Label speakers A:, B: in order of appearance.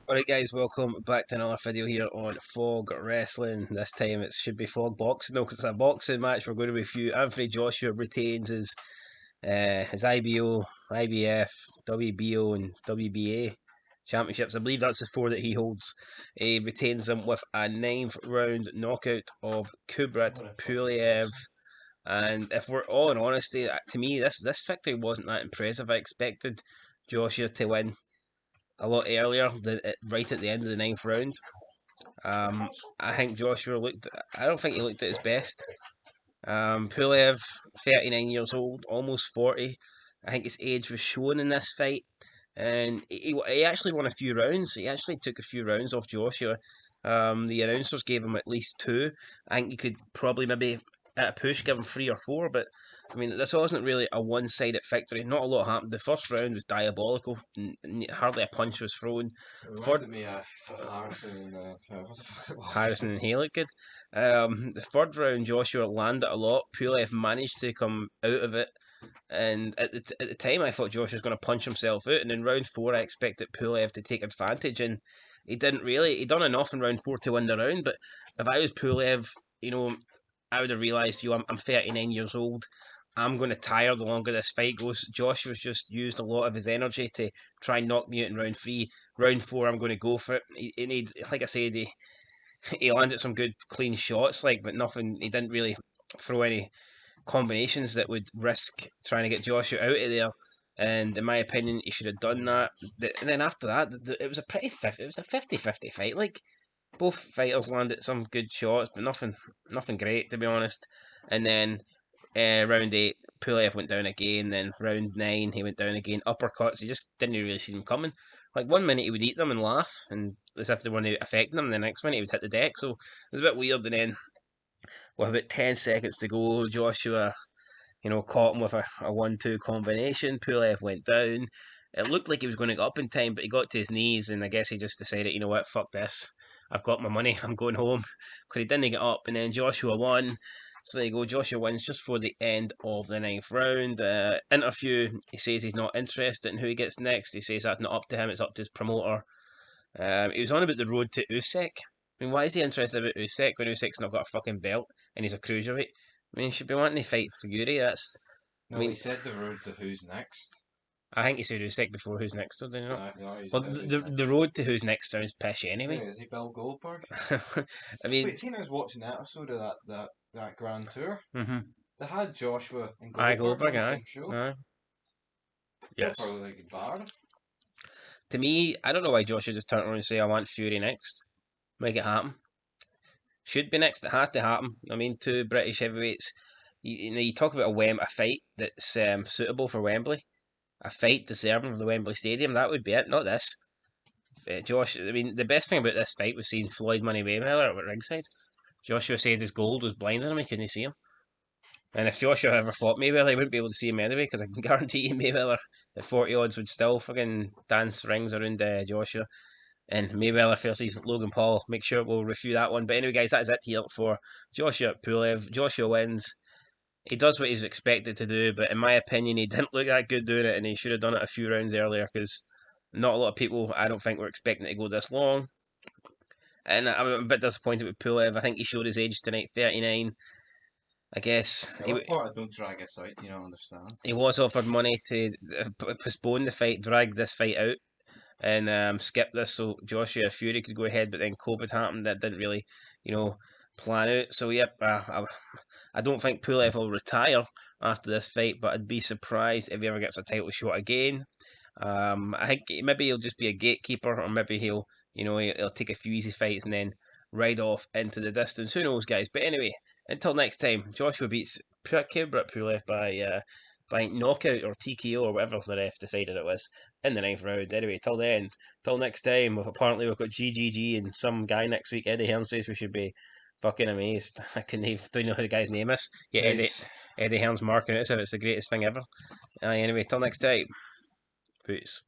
A: Alright guys, welcome back to another video here on Fog Wrestling. This time it should be Fog Boxing, no, because it's a boxing match we're going to review. Anthony Joshua retains his IBO, IBF, WBO and WBA championships. I believe that's the four that he holds. He retains them with a ninth round knockout of Kubrat Pulev. And if we're all in honesty, to me this victory wasn't that impressive. I expected Joshua to win a lot earlier, right at the end of the ninth round. Um, I think Joshua looked. I don't think he looked at his best. Pulev, 39 years old, almost 40. I think his age was shown in this fight, and he actually won a few rounds. He actually took a few rounds off Joshua. The announcers gave him at least two. I think you could probably maybe at a push give him three or four, but I mean this wasn't really a one-sided victory. Not a lot happened. The first round was diabolical. Hardly a punch was thrown.
B: It
A: Third,
B: reminded me of Harrison and whoever the fuck it was.
A: Harrison and Hay looked good. The third round, Joshua landed a lot. Pulev managed to come out of it, and at the time, I thought Joshua was going to punch himself out. And in round four, I expected Pulev to take advantage, and he didn't really. He done enough in round four to win the round. But if I was Pulev, I would have realised, I'm 39 years old. I'm going to tire the longer this fight goes. Joshua's just used a lot of his energy to try and knock me out in round three. Round four, I'm going to go for it. Like I said, he landed some good clean shots, but nothing. He didn't really throw any combinations that would risk trying to get Joshua out of there. And in my opinion, he should have done that. And then after that, it was a 50-50 fight. Like both fighters landed some good shots, but nothing great to be honest. And then round eight, Pulev went down again. Then round nine, he went down again. Uppercuts, he just didn't really see them coming. Like 1 minute he would eat them and laugh, and as if they weren't affecting him. The next minute he would hit the deck. So it was a bit weird. And then with about 10 seconds to go, Joshua, caught him with a 1-2 combination. Pulev went down. It looked like he was going to get up in time, but he got to his knees, and I guess he just decided, you know what, fuck this. I've got my money. I'm going home because he didn't get up. And then Joshua won. So there you go. Joshua wins just for the end of the ninth round. Interview. He says he's not interested in who he gets next. He says that's not up to him. It's up to his promoter. He was on about the road to Usyk. I mean, why is he interested about Usyk when Usyk's not got a fucking belt and he's a cruiserweight? I mean, he should be wanting to fight Fury. I
B: No, he
A: mean,
B: said the road to who's next.
A: I think he said Usyk before who's next, did he not?
B: No, he
A: Well,
B: said who's
A: the
B: next.
A: road to who's next sounds pishy
B: Yeah,
A: anyway.
B: is he Bill Goldberg?
A: I mean,
B: Wait, see, I was watching an episode of that Grand Tour.
A: mm-hmm.
B: They had Joshua and
A: I
B: Goldberg
A: Goldberg,
B: on the
A: aye.
B: same show.
A: Aye.
B: They're
A: Yes.
B: probably like bad.
A: To me, I don't know why Joshua just turned around and say, I want Fury next. Make it happen. Should be next. It has to happen. I mean, two British heavyweights. You talk about a fight that's suitable for Wembley. A fight deserving of the Wembley Stadium. That would be it, not this. Josh, I mean, the best thing about this fight was seeing Floyd Money Mayweather at ringside. Joshua said his gold was blinding him, he couldn't see him. And if Joshua ever fought Mayweather, he wouldn't be able to see him anyway, because I can guarantee you Mayweather at 40 odds would still fucking dance rings around Joshua. And Mayweather versus Logan Paul. Make sure we'll review that one. But anyway, guys, that is it here for Joshua Pulev. Joshua wins. He does what he's expected to do, but in my opinion, he didn't look that good doing it, and he should have done it a few rounds earlier because not a lot of people, I don't think, were expecting it to go this long. And I'm a bit disappointed with Pulev. I think he showed his age tonight, 39. I guess
B: The other part, don't drag us out. You don't understand.
A: he was offered money to postpone the fight, drag this fight out, and skip this so Joshua Fury could go ahead. But then COVID happened. That didn't really, plan out. So yep, I don't think Pulev will retire after this fight, but I'd be surprised if he ever gets a title shot again. I think maybe he'll just be a gatekeeper, or maybe he'll take a few easy fights and then ride off into the distance. Who knows, guys? But anyway, until next time, Joshua beats Kubrat Pulev by knockout or TKO or whatever the ref decided it was in the ninth round. Anyway, till then, till next time. Apparently we've got GGG and some guy next week. Eddie Hearn says we should be fucking amazed. I couldn't even don't know who the guy's name is. Yeah,
B: Peace.
A: Eddie Hearn's marking it as if it's the greatest thing ever. Anyway, till next time. Peace.